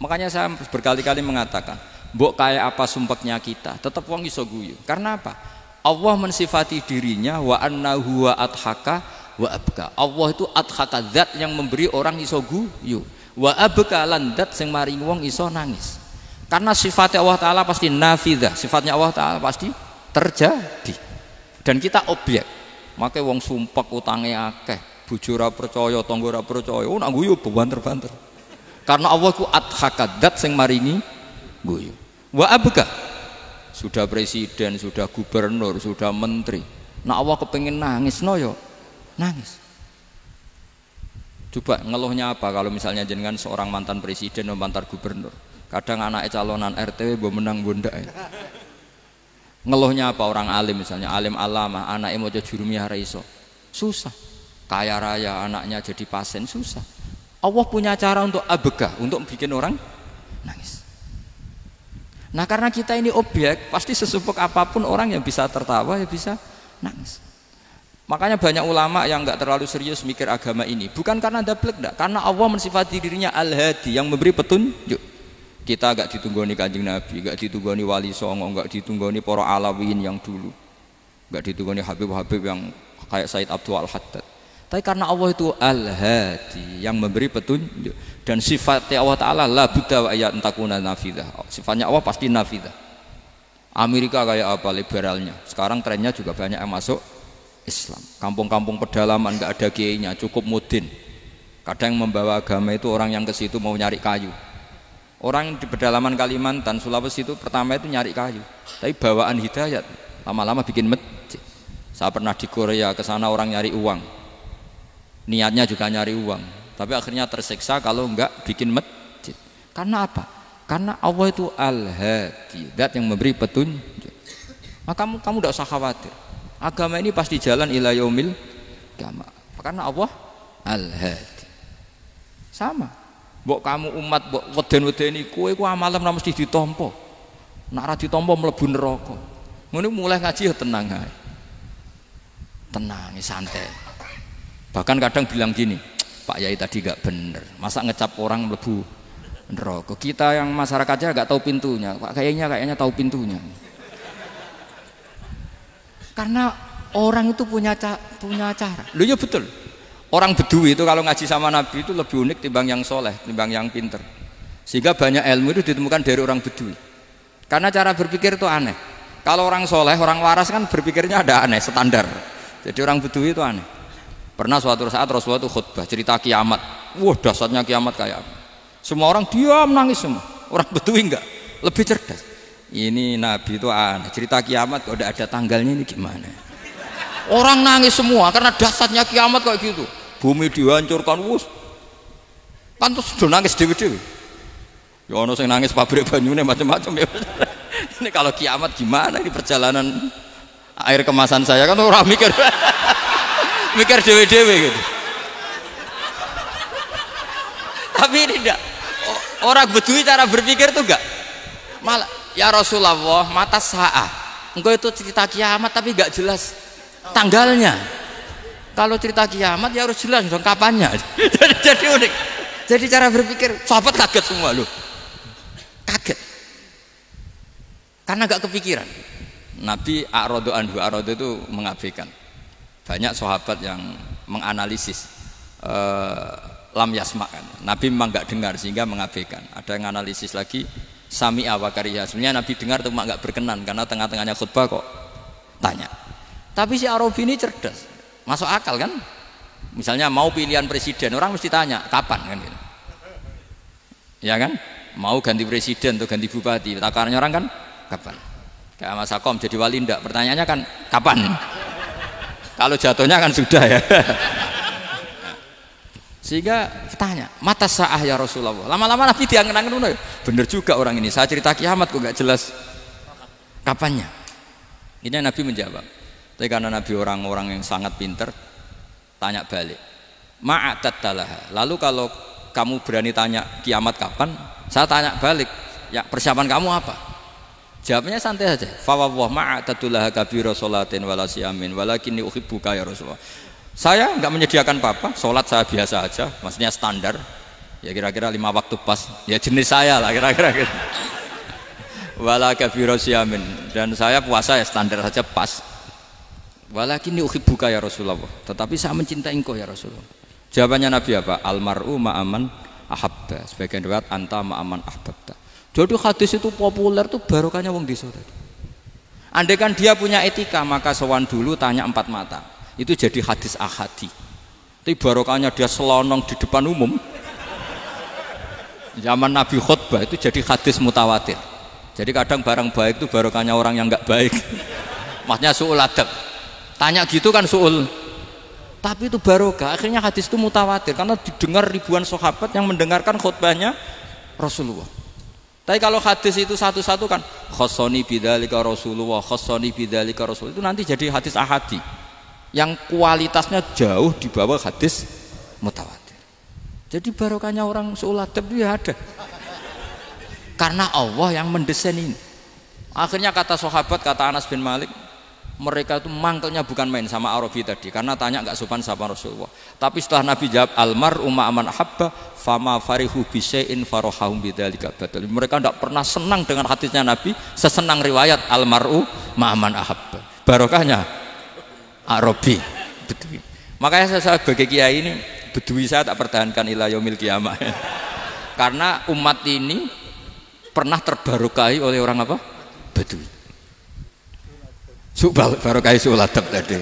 Makanya saya berkali-kali mengatakan, mbok kayak apa sumpeknya kita, tetap wong iso guyu. Karena apa? Allah mensifati dirinya wa annahu wa adhaka wa abka. Allah itu adhaka, zat yang memberi orang iso guyu. Wa abka lan zat sing maringi wong iso nangis. Karena sifatnya Allah Ta'ala pasti nafidah, sifatnya Allah Ta'ala pasti terjadi. Dan kita objek. Makanya wong sumpek utange akeh, bojo ora percaya, tangga ora percaya, nak guyu banter-banter. Karena Allah ku adhaka, zat sing maringi guyu. Wa abka, sudah presiden, sudah gubernur, sudah menteri, nah Allah kepengen nangis no yo nangis. Coba ngeluhnya apa kalau misalnya jenengan seorang mantan presiden atau mantan gubernur, kadang anaknya calonan RT mbok menang bondak ya. Ngeluhnya apa orang alim, misalnya alim alama, anaknya mau jadi jurumiyah iso, susah. Kaya raya anaknya jadi pasien, susah. Allah punya cara untuk abega, untuk bikin orang nangis. Nah karena kita ini objek, pasti sesupek apapun orang yang bisa tertawa, ya bisa nangis. Makanya banyak ulama yang nggak terlalu serius mikir agama ini, bukan karena dablek, enggak, karena Allah mensifati dirinya Al-Hadi, yang memberi petunjuk. Kita nggak ditunggoni Kanjeng Nabi, nggak ditunggoni Wali Songo, nggak ditunggoni para Alawin yang dulu, nggak ditunggoni Habib-Habib yang kayak Said Abdul Al-Haddad. Tapi karena Allah itu Al-Hadi, yang memberi petunjuk, dan sifatnya Allah Ta'ala la budda wa ayat takuna nafidah. Sifatnya Allah pasti nafidah. Amerika kayak apa liberalnya, sekarang trennya juga banyak yang masuk Islam. Kampung-kampung pedalaman nggak ada kiainya, cukup mudin. Kadang yang membawa agama itu orang yang ke situ mau nyari kayu. Orang di pedalaman Kalimantan, Sulawesi itu pertama itu nyari kayu, tapi bawaan hidayat, lama-lama bikin masjid. Saya pernah di Korea, ke sana orang nyari uang, niatnya juga nyari uang, tapi akhirnya tersiksa kalau enggak bikin masjid. Karena apa? Karena Allah itu Al-Hadi, zat yang memberi petunjuk. Maka kamu tidak usah khawatir, agama ini pasti jalan ila yaumil qiyamah, karena Allah Al-Hadi. Sama mbok kamu umat mbok weden-wedeni kowe ku amalan ora mesti ditampa. Nek ora ditampa mlebu neraka. Ngono mulai ngaji ya tenang ae. Tenang, santai. Bahkan kadang bilang gini, Pak Yai tadi gak bener. Masa ngecap orang mlebu neraka? Kita yang masyarakatnya gak tahu pintunya. Pak kayaknya tahu pintunya. Karena orang itu punya cara. Loh ya betul. Orang Bedui itu kalau ngaji sama Nabi itu lebih unik timbang yang soleh, timbang yang pinter. Sehingga banyak ilmu itu ditemukan dari orang Bedui. Karena cara berpikir itu aneh. Kalau orang soleh, orang waras kan berpikirnya ada aneh, standar. Jadi orang Bedui itu aneh. Pernah suatu saat Rasulullah itu khutbah cerita kiamat. Wah dahsyatnya kiamat kayak apa? Semua orang diam nangis semua. Orang Bedui enggak, lebih cerdas. Ini Nabi itu aneh. Cerita kiamat kok udah ada tanggalnya ini gimana? Orang nangis semua karena dahsyatnya kiamat kayak gitu. Bumi dihancurkan, wus. Kan terus sudah nangis dewi-dewi. Ya ono sing nangis pabrik banyune macam-macam ya. Ini kalau kiamat gimana ini perjalanan air kemasan saya kan orang mikir mikir dewi-dewi gitu. Tapi ini enggak. Orang Bedui cara berpikir tuh enggak. Malah ya Rasulullah mata sa'ah. Engkau itu cerita kiamat tapi enggak jelas tanggalnya. Kalau cerita kiamat ya harus jelas dong kapannya. Jadi unik. Jadi cara berpikir sahabat kaget semua loh. Kaget. Karena gak kepikiran. Nabi a'radu anhu, a'radu itu mengabaikan. Banyak sahabat yang menganalisis lam yasma kan. Nabi memang gak dengar sehingga mengabaikan. Ada yang analisis lagi sami'a wa kariha. Sebenarnya Nabi dengar cuma gak berkenan karena tengah-tengahnya khutbah kok tanya. Tapi si Arabi ini cerdas. Masuk akal kan? Misalnya mau pilihan presiden, orang mesti tanya kapan kan gitu. Ya kan? Mau ganti presiden atau ganti bupati, takarannya orang kan kapan? Kayak Mas Akom jadi wali ndak? Pertanyaannya kan kapan? Kalau jatuhnya kan sudah ya. Sehingga tanya, mata sa'ah ya Rasulullah. Lama-lama Nabi diangen-angen, bener juga orang ini. Saya cerita kiamat kok gak jelas kapannya. Ini Nabi menjawab. Tapi karena Nabi orang-orang yang sangat pinter, tanya balik. Ma'atatalah. Lalu kalau kamu berani tanya kiamat kapan, saya tanya balik. Ya persiapan kamu apa? Jawabnya santai saja. Fawwah ma'atatulah kabira sholatin wala siyamin walakinni uhibbuka ya Rasulullah. Saya enggak menyediakan apa-apa, sholat saya biasa aja, maksudnya standar. Ya kira-kira 5 waktu pas. Ya jenis saya lah kira-kira gitu. Wala kafiru siyamin, dan saya puasa ya standar saja pas. Walakinni uhibbuka ya Rasulullah. Tetapi saya mencintai engkau ya Rasulullah. Jawabannya Nabi apa? Almar'u ma'aman ahabba. Sebagian riwayat anta ma'aman ahbabta. Jadi hadis itu populer tuh barokahnya wong desa tadi. Andai kan dia punya etika, maka sowan dulu tanya 4 mata. Itu jadi hadis ahadi. Tapi barokahnya dia selonong di depan umum. Zaman Nabi khutbah itu jadi hadis mutawatir. Jadi kadang barang baik itu barokahnya orang yang enggak baik. Maksudnya su'ul adab. Tanya gitu kan su'ul. Tapi itu barokah. Akhirnya hadis itu mutawatir karena didengar ribuan sahabat yang mendengarkan khutbahnya Rasulullah. Tapi kalau hadis itu satu-satu kan khossoni bidzalika Rasulullah, khossoni bidzalika Rasul, itu nanti jadi hadis ahadi yang kualitasnya jauh di bawah hadis mutawatir. Jadi barokahnya orang su'ul adab itu ya ada. Karena Allah yang mendesain ini. Akhirnya kata sahabat, kata Anas bin Malik, mereka itu mangkelnya bukan main sama Arabi tadi, karena tanya nggak sopan sama Rasulullah. Tapi setelah Nabi jawab almar'u ma'aman ahabba fama farihu bisyai'in farahahum bidzalika badal. Mereka tidak pernah senang dengan hadisnya Nabi sesenang riwayat almar'u ma'aman ahabba. Barokahnya Arabi Bedui. Makanya saya sebagai kiai ini Bedui saya tak pertahankan ila yaumil qiyamah. Karena umat ini pernah terbarokai oleh orang apa? Bedui. Barokai su'ul adab tadi.